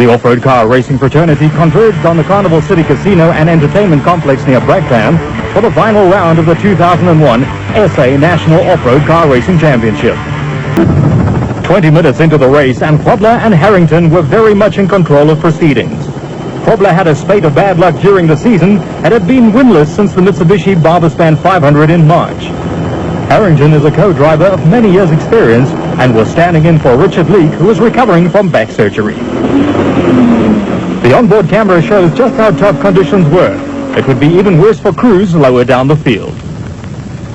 The off-road car racing fraternity converged on the Carnival City Casino and Entertainment Complex near Bragtown for the final round of the 2001 SA National Off-Road Car Racing Championship. 20 minutes into the race, and Quobler and Harrington were very much in control of proceedings. Quobler had a spate of bad luck during the season and had been winless since the Mitsubishi Barberspan 500 in March. Harrington is a co-driver of many years' experience and was standing in for Richard Leake, who was recovering from back surgery. The onboard camera shows just how tough conditions were. It would be even worse for crews lower down the field.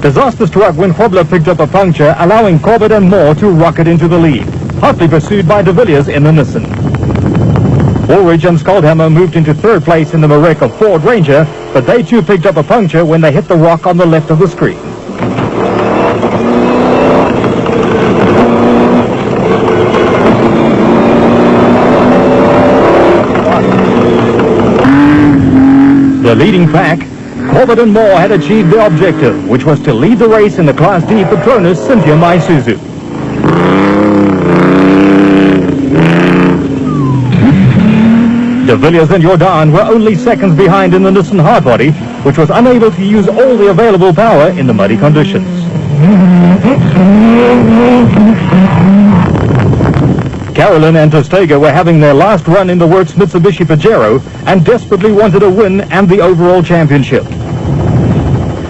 Disaster struck when Quobler picked up a puncture, allowing Corbett and Moore to rocket into the lead, hotly pursued by de Villiers in the Nissan. Woolridge and Skoldhammer moved into third place in the Mareka Ford Ranger, but they too picked up a puncture when they hit the rock on the left of the screen. The leading pack, Corbett and Moore, had achieved their objective, which was to lead the race in the Class D Patronus Cynthia Maisuzu. De Villiers and Jordan were only seconds behind in the Nissan hardbody, which was unable to use all the available power in the muddy conditions. Carolyn and Tostega were having their last run in the works Mitsubishi Pajero and desperately wanted a win and the overall championship.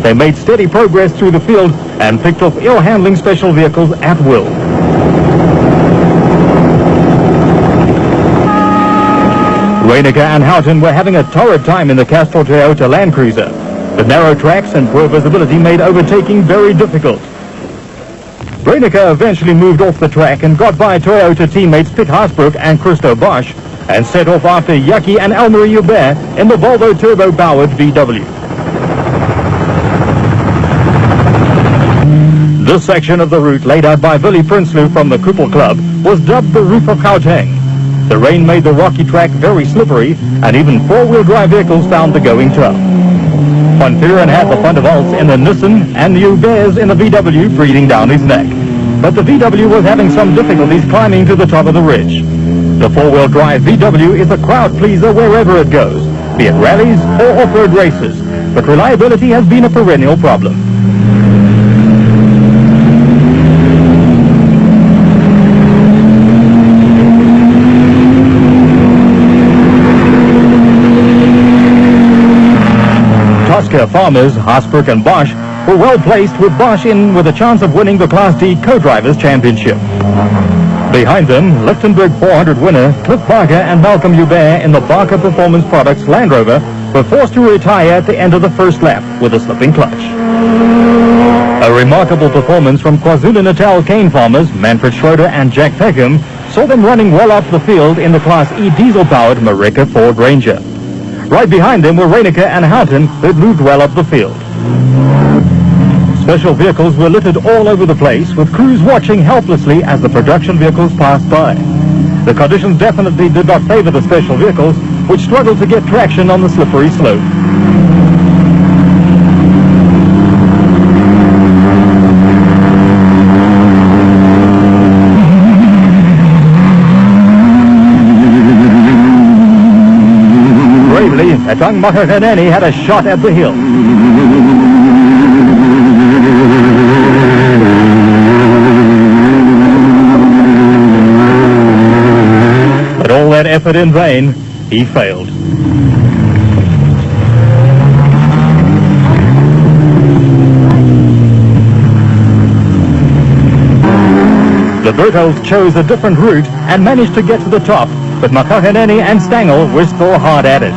They made steady progress through the field and picked off ill-handling special vehicles at will. Reinecker and Houghton were having a torrid time in the Castrol Toyota Land Cruiser. The narrow tracks and poor visibility made overtaking very difficult. Reinecker eventually moved off the track and got by Toyota teammates Pitt Haasbroek and Christo Bosch and set off after Yucky and Elmarie Hubert in the Volvo turbo-powered VW. This section of the route, laid out by Willie Prinsloo from the Koepel Club, was dubbed the Roof of Gauteng. The rain made the rocky track very slippery, and even four-wheel drive vehicles found the going tough. Van Vuren had the Van der Waals in the Nissan and the Huberts in the VW breathing down his neck. But the VW was having some difficulties climbing to the top of the ridge. The four-wheel drive VW is a crowd pleaser wherever it goes, be it rallies or off-road races, but reliability has been a perennial problem. Tosca farmers, Haasbroek and Bosch, were well placed, with Bosch in with a chance of winning the Class D Co-Drivers Championship. Behind them, Lichtenberg 400 winner Cliff Barker and Malcolm Hubert in the Barker Performance Products Land Rover were forced to retire at the end of the first lap with a slipping clutch. A remarkable performance from KwaZulu-Natal cane farmers Manfred Schroeder and Jack Peckham saw them running well off the field in the Class E diesel-powered Mareka Ford Ranger. Right behind them were Reinecker and Houghton, who had moved well up the field. Special vehicles were littered all over the place, with crews watching helplessly as the production vehicles passed by. The conditions definitely did not favor the special vehicles, which struggled to get traction on the slippery slope. Bravely, Etang Makakaneni had a shot at the hill. But all that effort in vain, he failed. The Bertels chose a different route and managed to get to the top, but Makakaneni and Stangl were still hard at it.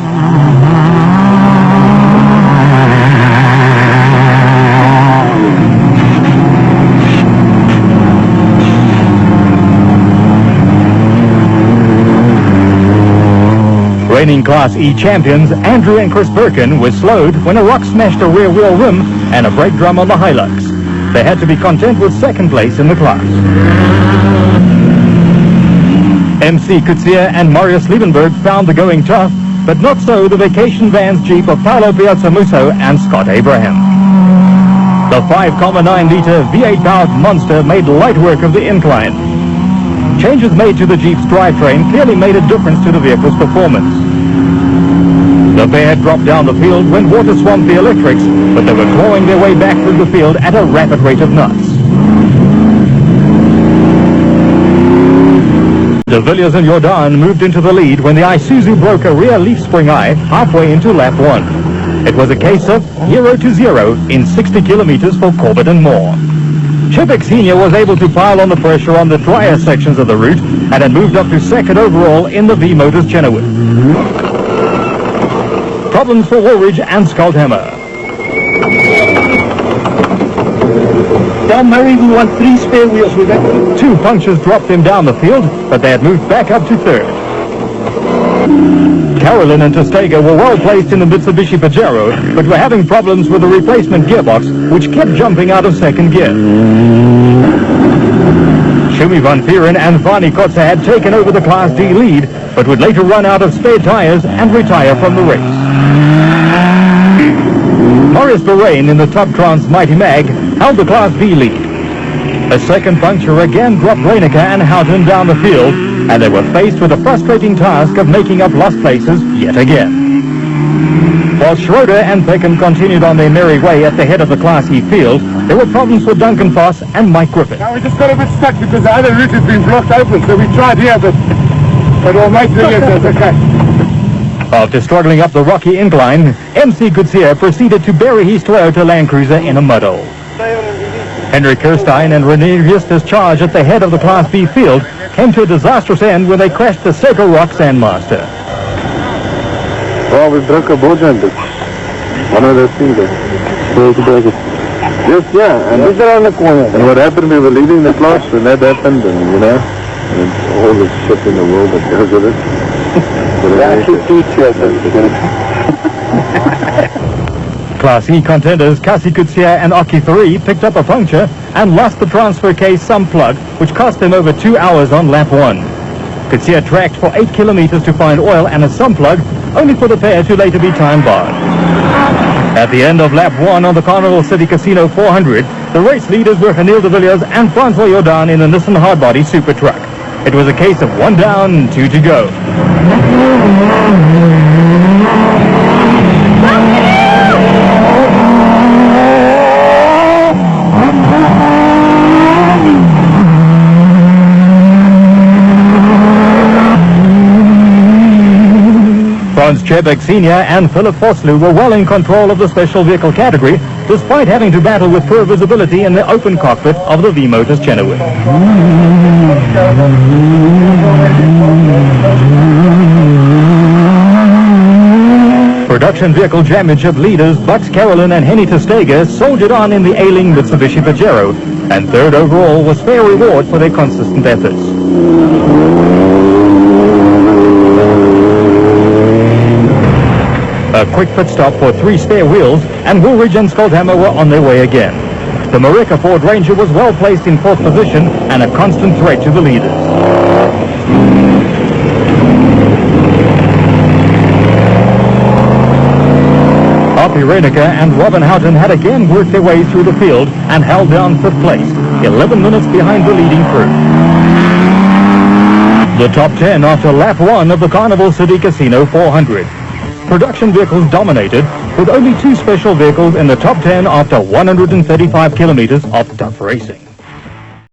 Reigning Class E champions Andrew and Chris Birkin were slowed when a rock smashed a rear wheel rim and a brake drum on the Hilux. They had to be content with second place in the class. MC Kutsia and Marius Liebenberg found the going tough, but not so the vacation van's Jeep of Paolo Piazzamuso and Scott Abraham. The 5,9-liter V8 powered monster made light work of the incline. Changes made to the Jeep's drivetrain clearly made a difference to the vehicle's performance. The pair had dropped down the field when water swamped the electrics, but they were clawing their way back through the field at a rapid rate of knots. De Villiers and Jordan moved into the lead when the Isuzu broke a rear leaf spring eye halfway into lap 1. It was a case of 0-0 in 60 kilometers for Corbett and Moore. Chebek Sr. was able to pile on the pressure on the drier sections of the route and had moved up to second overall in the V-Motors Chenoweth. Problems for Woolridge and Skuldhammer. Down Murray, we want 3 spare wheels with that. 2 punctures dropped them down the field, but they had moved back up to third. Carolyn and Testega were well placed in the Mitsubishi Pajero, but were having problems with the replacement gearbox, which kept jumping out of second gear. Shumi van Vieren and Vani Kotze had taken over the Class D lead, but would later run out of spare tires and retire from the race. Maurice Lorraine in the Top Trans Mighty Mag held the Class B lead. A second puncture again dropped Reinicke and Houghton down the field, and they were faced with the frustrating task of making up lost places yet again. While Schroeder and Peckham continued on their merry way at the head of the Class E field, there were problems for Duncan Foss and Mike Griffith. Now we just got a bit stuck because the other route has been blocked open, so we tried here, but we'll make the yes, okay. After struggling up the rocky incline, MC Gutierrez proceeded to bury his Toyota Land Cruiser in a muddle. Henry Kirstein and René Justus' charge at the head of the Class B field came to a disastrous end when they crashed the Circle Rock Sandmaster. Oh, we broke a boat jump. One of those things. Yes, yeah. And just around the corner. And what happened, we were leaving the class when that happened, and you know, and all the shit in the world that goes with it. Class E contenders Kasi Kutsia and Aki 3 picked up a puncture and lost the transfer case some plug, which cost them over 2 hours on lap 1. Kutsia tracked for 8 kilometers to find oil and a sump plug, only for the pair to later be time barred. At the end of lap 1 on the Carnival City Casino 400, the race leaders were Anil de Villiers and Francois Jordan in the Nissan Hardbody Super Truck. It was a case of 1 down, 2 to go. Franz Chebek Sr. and Philip Vosloo were well in control of the special vehicle category, despite having to battle with poor visibility in the open cockpit of the V-Motors Chenoweth. Production Vehicle Championship leaders Bucks Carolyn and Henny Testega soldiered on in the ailing Mitsubishi Pajero, and third overall was fair reward for their consistent efforts. A quick pit stop for 3 spare wheels, and Woolridge and Skuldhammer were on their way again. The Marika Ford Ranger was well placed in 4th position and a constant threat to the leaders. Arpi Reinicke and Robin Houghton had again worked their way through the field and held down 5th place, 11 minutes behind the leading crew. The top 10 after lap 1 of the Carnival City Casino 400. Production vehicles dominated, with only 2 special vehicles in the top 10 after 135 kilometers of tough racing.